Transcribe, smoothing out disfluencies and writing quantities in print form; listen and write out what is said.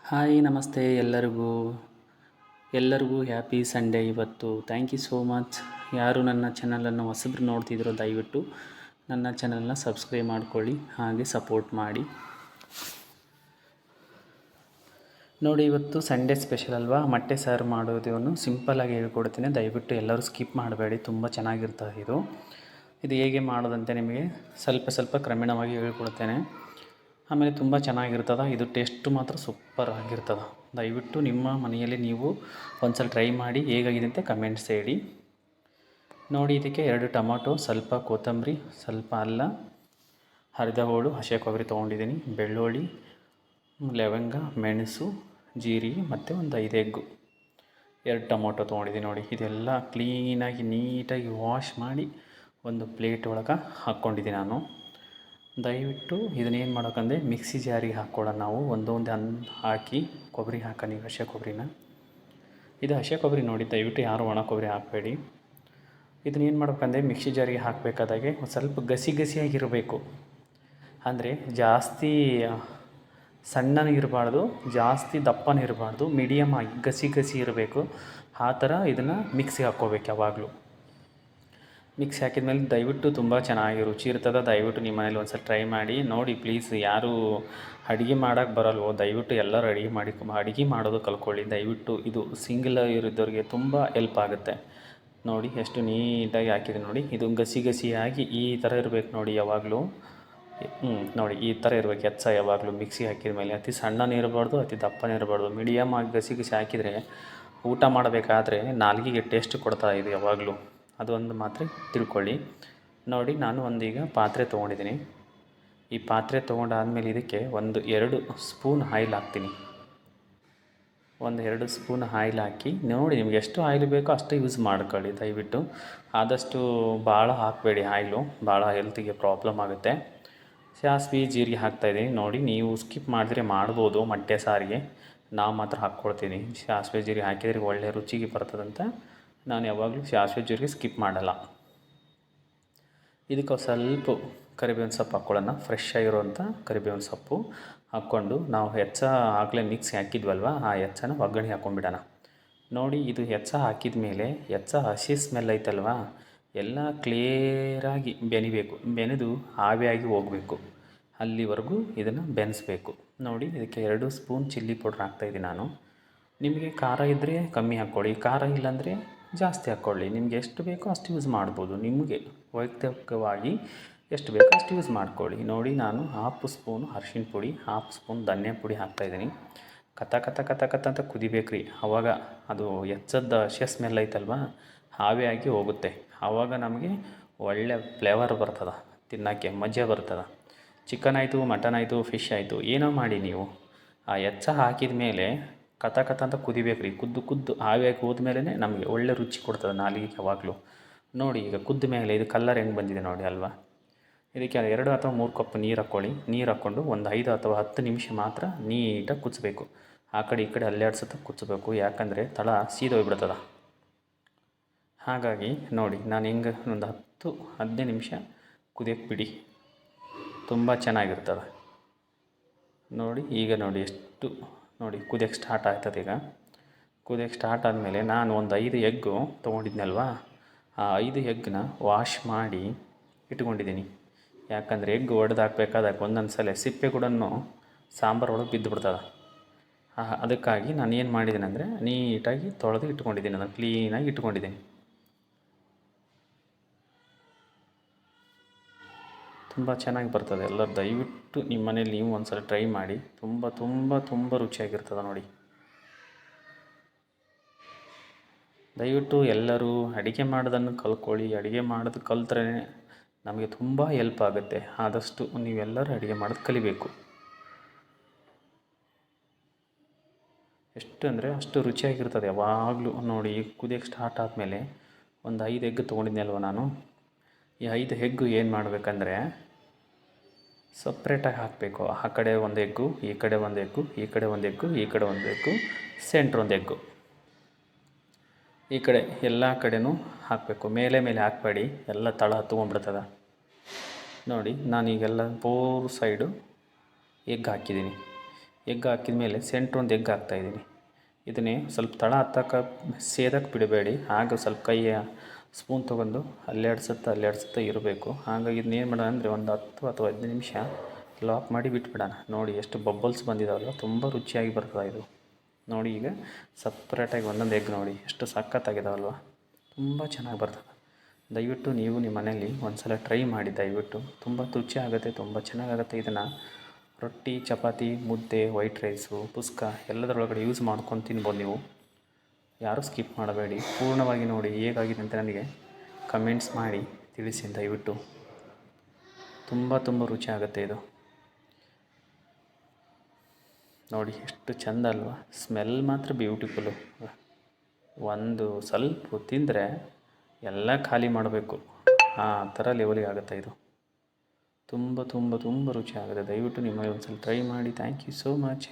Hi ನಮಸ್ತೆ ಎಲ್ಲರಿಗೂ happy Sunday. ಇವತ್ತು ಥ್ಯಾಂಕ್ ಯು ಸೋ ಮಚ್. ಯಾರು ನನ್ನ ಚಾನಲನ್ನು ಹೊಸಬ್ರು ನೋಡ್ತಿದ್ರೋ ದಯವಿಟ್ಟು ನನ್ನ ಚಾನಲ್ನ ಸಬ್ಸ್ಕ್ರೈಬ್ ಮಾಡ್ಕೊಳ್ಳಿ, ಹಾಗೆ ಸಪೋರ್ಟ್ ಮಾಡಿ. ನೋಡಿ, ಇವತ್ತು ಸಂಡೇ ಸ್ಪೆಷಲ್ ಅಲ್ವಾ, ಮೊಟ್ಟೆ ಸಾರು ಮಾಡೋದನ್ನು ಸಿಂಪಲ್ಲಾಗಿ ಹೇಳ್ಕೊಡ್ತೀನಿ. ದಯವಿಟ್ಟು ಎಲ್ಲರೂ ಸ್ಕಿಪ್ ಮಾಡಬೇಡಿ, ತುಂಬ ಚೆನ್ನಾಗಿರ್ತದೆ ಇದು ಹೇಗೆ ಮಾಡೋದಂತೆ ನಿಮಗೆ ಸ್ವಲ್ಪ ಕ್ರಮೇಣವಾಗಿ ಹೇಳ್ಕೊಡ್ತೇನೆ. ಆಮೇಲೆ ತುಂಬ ಚೆನ್ನಾಗಿರ್ತದೆ ಇದು. ಟೇಸ್ಟು ಮಾತ್ರ ಸೂಪರ್ ಆಗಿರ್ತದೆ. ದಯವಿಟ್ಟು ನಿಮ್ಮ ಮನೆಯಲ್ಲಿ ನೀವು ಒಂದ್ಸಲ ಟ್ರೈ ಮಾಡಿ, ಹೇಗಾಗಿದೆ ಅಂತ ಕಮೆಂಟ್ಸ್ ಹೇಳಿ. ನೋಡಿ, ಇದಕ್ಕೆ 2 ಟೊಮಾಟೊ, ಸ್ವಲ್ಪ ಕೊತ್ತಂಬರಿ, ಸ್ವಲ್ಪ ಅಲ್ಲ, ಅರ್ಧ ಹೋಳು ಹಸಿ ಕೊಬ್ಬರಿ ತೊಗೊಂಡಿದ್ದೀನಿ, ಬೆಳ್ಳುಳ್ಳಿ, ಲವಂಗ, ಮೆಣಸು, ಜೀರಿಗೆ ಮತ್ತು ಒಂದು 5 ಎಗ್ಗು, 2 ಟೊಮೊಟೊ ತೊಗೊಂಡಿದ್ದೀನಿ. ನೋಡಿ, ಇದೆಲ್ಲ ಕ್ಲೀನಾಗಿ ನೀಟಾಗಿ ವಾಶ್ ಮಾಡಿ ಒಂದು ಪ್ಲೇಟ್ ಒಳಗೆ ಹಾಕ್ಕೊಂಡಿದ್ದೀನಿ ನಾನು. ದಯವಿಟ್ಟು ಇದನ್ನೇನು ಮಾಡೋಕ್ಕಂದರೆ ಮಿಕ್ಸಿ ಜಾರಿಗೆ ಹಾಕ್ಕೊಳ್ಳೋಣ ನಾವು. ಒಂದೊಂದು ಹಾಕಿ ಕೊಬ್ಬರಿ ಹಾಕಿ, ಹಸಿ ಕೊಬ್ಬರಿನ. ಇದು ಹಸಿ ಕೊಬ್ಬರಿ ನೋಡಿ, ದಯವಿಟ್ಟು ಯಾರು ಒಣ ಕೊಬ್ಬರಿ ಹಾಕಬೇಡಿ. ಇದನ್ನೇನು ಮಾಡ್ಬೇಕಂದ್ರೆ ಮಿಕ್ಸಿ ಜಾರಿಗೆ ಹಾಕಬೇಕಾದಾಗೆ ಒಂದು ಸ್ವಲ್ಪ ಗಸಿಯಾಗಿರಬೇಕು. ಅಂದರೆ ಜಾಸ್ತಿ ಸಣ್ಣನೂ ಇರಬಾರ್ದು, ಜಾಸ್ತಿ ದಪ್ಪನೂ ಇರಬಾರ್ದು, ಮೀಡಿಯಮ್ ಆಗಿ ಗಸಿ ಇರಬೇಕು. ಆ ಥರ ಇದನ್ನು ಮಿಕ್ಸಿಗೆ ಹಾಕ್ಕೋಬೇಕು ಯಾವಾಗಲೂ. ಮಿಕ್ಸ್ ಹಾಕಿದ್ಮೇಲೆ ದಯವಿಟ್ಟು ತುಂಬ ಚೆನ್ನಾಗಿ ರುಚಿ ಇರ್ತದೆ. ದಯವಿಟ್ಟು ನಿಮ್ಮ ಮನೇಲಿ ಒಂದು ಸಲ ಟ್ರೈ ಮಾಡಿ ನೋಡಿ ಪ್ಲೀಸ್. ಯಾರು ಅಡುಗೆ ಮಾಡೋಕ್ಕೆ ಬರಲ್ವೋ ದಯವಿಟ್ಟು ಎಲ್ಲರೂ ಅಡುಗೆ ಮಾಡೋದು ಕಲ್ತ್ಕೊಳ್ಳಿ ದಯವಿಟ್ಟು. ಇದು ಸಿಂಗಲ್ ಇರೋದವ್ರಿಗೆ ತುಂಬ ಹೆಲ್ಪ್ ಆಗುತ್ತೆ. ನೋಡಿ ಎಷ್ಟು ನೀಟಾಗಿ ಹಾಕಿದೆ ನೋಡಿ. ಇದು ಗಸಿಯಾಗಿ ಈ ಥರ ಇರಬೇಕು ನೋಡಿ ಯಾವಾಗಲೂ. ನೋಡಿ ಈ ಥರ ಇರಬೇಕು ಹೆಚ್ಚ ಯಾವಾಗಲೂ. ಮಿಕ್ಸಿ ಹಾಕಿದ ಮೇಲೆ ಅತಿ ಸಣ್ಣನೂ ಇರಬಾರ್ದು, ಅತಿ ದಪ್ಪನೇ ಇರಬಾರ್ದು, ಮೀಡಿಯಮ್ ಆಗಿ ಗಸಿ ಹಾಕಿದರೆ ಊಟ ಮಾಡಬೇಕಾದ್ರೆ ನಾಲಿಗೆಗೆ ಟೇಸ್ಟ್ ಕೊಡ್ತಾ ಇದು ಯಾವಾಗಲೂ. ಅದೊಂದು ಮಾತ್ರ ತಿಳ್ಕೊಳ್ಳಿ. ನೋಡಿ, ನಾನು ಒಂದೀಗ ಪಾತ್ರೆ ತೊಗೊಂಡಿದ್ದೀನಿ. ಈ ಪಾತ್ರೆ ತೊಗೊಂಡಾದ್ಮೇಲೆ ಇದಕ್ಕೆ 2 ಸ್ಪೂನ್ ಆಯಿಲ್ ಹಾಕ್ತೀನಿ. 2 ಸ್ಪೂನ್ ಆಯಿಲ್ ಹಾಕಿ ನೋಡಿ, ನಿಮ್ಗೆ ಎಷ್ಟು ಆಯಿಲ್ ಬೇಕೋ ಅಷ್ಟು ಯೂಸ್ ಮಾಡ್ಕೊಳ್ಳಿ ದಯವಿಟ್ಟು. ಆದಷ್ಟು ಭಾಳ ಹಾಕಬೇಡಿ ಆಯಿಲು, ಭಾಳ ಹೆಲ್ತಿಗೆ ಪ್ರಾಬ್ಲಮ್ ಆಗುತ್ತೆ. ಸಾಸಿವೆ ಜೀರಿಗೆ ಹಾಕ್ತಾಯಿದ್ದೀನಿ. ನೋಡಿ, ನೀವು ಸ್ಕಿಪ್ ಮಾಡಿದ್ರೆ ಮಾಡ್ಬೋದು ಮೊಟ್ಟೆ ಸಾರಿಗೆ, ನಾವು ಮಾತ್ರ ಹಾಕ್ಕೊಳ್ತೀನಿ. ಸಾಸಿವೆ ಜೀರಿಗೆ ಹಾಕಿದರೆ ಒಳ್ಳೆ ರುಚಿಗೆ ಬರ್ತದಂತ ನಾನು ಯಾವಾಗಲೂ ಸಾಸಿವೆ ಜೀರಿಗೆ ಸ್ಕಿಪ್ ಮಾಡಲ್ಲ. ಇದಕ್ಕೆ ಸ್ವಲ್ಪ ಕರಿಬೇವಿನ ಸೊಪ್ಪು ಹಾಕ್ಕೊಳ್ಳೋಣ. ಫ್ರೆಶ್ ಆಗಿರೋವಂಥ ಕರಿಬೇವಿನ ಸೊಪ್ಪು ಹಾಕ್ಕೊಂಡು ನಾವು ಆಗಲೇ ಮಿಕ್ಸ್ ಹಾಕಿದ್ವಲ್ವ, ಆ ಒಗ್ಗರಣೆ ಹಾಕ್ಕೊಂಡ್ಬಿಡೋಣ. ನೋಡಿ, ಇದು ಹಾಕಿದ ಮೇಲೆ ಹಸಿ ಸ್ಮೆಲ್ ಐತಲ್ವ, ಎಲ್ಲ ಕ್ಲಿಯರಾಗಿ ಬೆನೆದು ಆವಿಯಾಗಿ ಹೋಗಬೇಕು. ಅಲ್ಲಿವರೆಗೂ ಇದನ್ನು ಬೆನೆಸ್ಬೇಕು. ನೋಡಿ, ಇದಕ್ಕೆ 2 ಸ್ಪೂನ್ ಚಿಲ್ಲಿ ಪೌಡ್ರ್ ಹಾಕ್ತಾಯಿದ್ದೀನಿ ನಾನು. ನಿಮಗೆ ಖಾರ ಇದ್ದರೆ ಕಮ್ಮಿ ಹಾಕ್ಕೊಳ್ಳಿ, ಖಾರ ಇಲ್ಲಾಂದರೆ ಜಾಸ್ತಿ ಹಾಕ್ಕೊಳ್ಳಿ. ನಿಮ್ಗೆ ಎಷ್ಟು ಬೇಕೋ ಅಷ್ಟು ಯೂಸ್ ಮಾಡ್ಬೋದು. ನಿಮಗೆ ವೈಯಕ್ತಿಕವಾಗಿ ಎಷ್ಟು ಬೇಕೋ ಅಷ್ಟು ಯೂಸ್ ಮಾಡ್ಕೊಳ್ಳಿ. ನೋಡಿ, ನಾನು 1/2 ಸ್ಪೂನು ಅರಿಶಿಣ ಪುಡಿ, 1/2 ಸ್ಪೂನ್ ಧನಿಯಾ ಪುಡಿ ಹಾಕ್ತಾಯಿದ್ದೀನಿ. ಕತ ಅಂತ ಕುದಿಬೇಕ್ರಿ. ಆವಾಗ ಅದು ಹಸಿ ಸ್ಮೆಲ್ ಐತಲ್ವ, ಆವಿಯಾಗಿ ಹೋಗುತ್ತೆ. ಆವಾಗ ನಮಗೆ ಒಳ್ಳೆ ಫ್ಲೇವರ್ ಬರ್ತದೆ, ತಿನ್ನೋಕ್ಕೆ ಮಜಾ ಬರ್ತದೆ. ಚಿಕನ್ ಆಯಿತು, ಮಟನ್ ಆಯಿತು, ಫಿಶ್ ಆಯಿತು, ಏನೋ ಮಾಡಿ ನೀವು ಆ ಹಾಕಿದ ಮೇಲೆ ಕತ ಅಂತ ಕುದಿಬೇಕ್ರಿ. ಕುದ್ದು ಆವಿಯಾಗಿ ಹೋದ್ಮೇಲೆ ನಮಗೆ ಒಳ್ಳೆ ರುಚಿ ಕೊಡ್ತದೆ ನಾಲಿಗೆಗೆ ಯಾವಾಗಲೂ. ನೋಡಿ, ಈಗ ಕುದ್ದ ಮೇಲೆ ಇದು ಕಲ್ಲರ್ ಹೆಂಗೆ ಬಂದಿದೆ ನೋಡಿ ಅಲ್ವಾ. ಇದಕ್ಕೆ 2 ಅಥವಾ 3 ಕಪ್ ನೀರು ಹಾಕ್ಕೊಳ್ಳಿ. ನೀರು ಹಾಕ್ಕೊಂಡು ಒಂದು 5 ಅಥವಾ 10 ನಿಮಿಷ ಮಾತ್ರ ನೀಟಾಗಿ ಕುದಿಸ್ಬೇಕು. ಆ ಕಡೆ ಈ ಕಡೆ ಅಲ್ಲಾಡ್ಸುತ್ತಾ ಕುದಿಸ್ಬೇಕು, ಯಾಕಂದರೆ ತಳ ಸೀದೋಗ್ಬಿಡ್ತದೆ. ಹಾಗಾಗಿ ನೋಡಿ, ನಾನು ಹಿಂಗೆ ಒಂದು 10-15 ನಿಮಿಷ ಕುದಿಯೋಕ್ಕೆ ಬಿಡಿ, ತುಂಬ ಚೆನ್ನಾಗಿರ್ತದೆ. ನೋಡಿ, ಈಗ ನೋಡಿ ಎಷ್ಟು ಕುದಿಯೋಕ್ಕೆ ಸ್ಟಾರ್ಟ್ ಆಗ್ತದೆ. ಈಗ ಕುದಿಯೋಕ್ಕೆ ಸ್ಟಾರ್ಟ್ ಆದಮೇಲೆ ನಾನು ಒಂದು 5 ಎಗ್ಗು ತೊಗೊಂಡಿದ್ನಲ್ವ, ಆ 5 ಎಗ್ಗನ್ನ ವಾಶ್ ಮಾಡಿ ಇಟ್ಕೊಂಡಿದ್ದೀನಿ. ಯಾಕಂದರೆ ಎಗ್ ಒಡೆದು ಹಾಕಬೇಕಾದಾಗ ಒಂದೊಂದು ಸಲ ಸಿಪ್ಪೆ ಕೂಡ ಸಾಂಬಾರು ಒಳಗೆ ಬಿದ್ದುಬಿಡ್ತದೆ. ಅದಕ್ಕಾಗಿ ನಾನು ಏನು ಮಾಡಿದ್ದೀನಿ ಅಂದರೆ ನೀಟಾಗಿ ತೊಳೆದು ಇಟ್ಕೊಂಡಿದ್ದೀನಿ, ನಾನು ಕ್ಲೀನಾಗಿ ಇಟ್ಕೊಂಡಿದ್ದೀನಿ. ತುಂಬ ಚೆನ್ನಾಗಿ ಬರ್ತದೆ. ಎಲ್ಲರೂ ದಯವಿಟ್ಟು ನಿಮ್ಮ ಮನೇಲಿ ನೀವು ಒಂದು ಸಲ ಟ್ರೈ ಮಾಡಿ, ತುಂಬ ರುಚಿಯಾಗಿರ್ತದೆ ನೋಡಿ. ದಯವಿಟ್ಟು ಎಲ್ಲರೂ ಅಡುಗೆ ಮಾಡೋದನ್ನು ಕಲ್ತ್ಕೊಳ್ಳಿ. ಅಡುಗೆ ಮಾಡೋದು ಕಲ್ತ್ರೆ ನಮಗೆ ತುಂಬ ಹೆಲ್ಪ್ ಆಗುತ್ತೆ. ಆದಷ್ಟು ನೀವೆಲ್ಲರೂ ಅಡುಗೆ ಮಾಡೋದು ಕಲಿಬೇಕು. ಎಷ್ಟು ಅಂದರೆ ಅಷ್ಟು ರುಚಿಯಾಗಿರ್ತದೆ ಯಾವಾಗಲೂ. ನೋಡಿ, ಕುದಿಯೋಕ್ಕೆ ಸ್ಟಾರ್ಟ್ ಆದಮೇಲೆ ಒಂದು 5 ಎಗ್ ತೊಗೊಂಡಿದ್ನಲ್ವ ನಾನು, ಈ 5 ಎಗ್ಗು ಏನು ಮಾಡಬೇಕಂದ್ರೆ ಸಪ್ರೇಟಾಗಿ ಹಾಕಬೇಕು. ಆ ಕಡೆ 1 ಎಗ್ಗು, ಈ ಕಡೆ 1 ಎಗ್ಗು, ಈ ಕಡೆ 1 ಎಗ್ಗು, ಈ ಕಡೆ 1 ಎಗ್ಗು, ಸೆಂಟ್ರ್ 1 ಎಗ್ಗು, ಈ ಕಡೆ ಎಲ್ಲ ಕಡೆನೂ ಹಾಕಬೇಕು. ಮೇಲೆ ಹಾಕಬೇಡಿ, ಎಲ್ಲ ತಳ ಹತ್ಕೊಂಡ್ಬಿಡ್ತದೆ. ನೋಡಿ, ನಾನೀಗೆಲ್ಲ 4 ಸೈಡು ಎಗ್ ಹಾಕಿದ್ದೀನಿ. ಎಗ್ ಹಾಕಿದ ಮೇಲೆ ಸೆಂಟ್ರ್ ಒಂದು ಎಗ್ ಹಾಕ್ತಾಯಿದ್ದೀನಿ. ಇದನ್ನೇ ಸ್ವಲ್ಪ ತಳ ಹತ್ತಕ್ಕೆ ಸೇದಕ್ಕೆ ಬಿಡಬೇಡಿ. ಆಗ ಸ್ವಲ್ಪ ಕೈಯ ಸ್ಪೂನ್ ತೊಗೊಂಡು ಅಲ್ಲಾಡ್ಸುತ್ತಾ ಇರಬೇಕು. ಹಾಗಾಗಿ ಇದನ್ನೇನು ಮಾಡೋಣ ಅಂದರೆ ಒಂದು 10 ಅಥವಾ 15 ನಿಮಿಷ ಲಾಕ್ ಮಾಡಿ ಬಿಟ್ಬಿಡೋಣ. ನೋಡಿ ಎಷ್ಟು ಬಬ್ಬಲ್ಸ್ ಬಂದಿದ್ದಾವಲ್ಲ, ತುಂಬ ರುಚಿಯಾಗಿ ಬರ್ತದೆ ಇದು. ನೋಡಿ ಈಗ ಸಪ್ರೇಟಾಗಿ ಒಂದೊಂದು ಎಗ್ ನೋಡಿ ಎಷ್ಟು ಸಖತ್ತಾಗಿದ್ದಾವಲ್ವ, ತುಂಬ ಚೆನ್ನಾಗಿ ಬರ್ತದೆ. ದಯವಿಟ್ಟು ನೀವು ನಿಮ್ಮ ಮನೇಲಿ ಒಂದು ಸಲ ಟ್ರೈ ಮಾಡಿ ದಯವಿಟ್ಟು. ತುಂಬ ರುಚಿ ಆಗುತ್ತೆ, ತುಂಬ ಚೆನ್ನಾಗಾಗುತ್ತೆ. ಇದನ್ನು ರೊಟ್ಟಿ, ಚಪಾತಿ, ಮುದ್ದೆ, ವೈಟ್ ರೈಸು, ಪುಸ್ಕ ಎಲ್ಲದರೊಳಗಡೆ ಯೂಸ್ ಮಾಡ್ಕೊಂಡು ತಿನ್ಬೋದು ನೀವು. ಯಾರೂ ಸ್ಕಿಪ್ ಮಾಡಬೇಡಿ, ಪೂರ್ಣವಾಗಿ ನೋಡಿ ಹೇಗಾಗಿದೆ ಅಂತ ನನಗೆ ಕಮೆಂಟ್ಸ್ ಮಾಡಿ ತಿಳಿಸಿ ದಯವಿಟ್ಟು. ತುಂಬ ರುಚಿ ಆಗುತ್ತೆ ಇದು. ನೋಡಿ ಎಷ್ಟು ಚೆಂದ ಅಲ್ವಾ, ಸ್ಮೆಲ್ ಮಾತ್ರ ಬ್ಯೂಟಿಫುಲ್ಲು. ಒಂದು ಸ್ವಲ್ಪ ತಿಂದರೆ ಎಲ್ಲ ಖಾಲಿ ಮಾಡಬೇಕು ಆ ಥರ ಲೆವೆಲಿಗೆ ಆಗುತ್ತೆ ಇದು. ತುಂಬ ರುಚಿ ಆಗುತ್ತೆ. ದಯವಿಟ್ಟು ನಿಮ್ಮಲ್ಲಿ ಒಂದು ಸಲ ಟ್ರೈ ಮಾಡಿ. Thank you so much.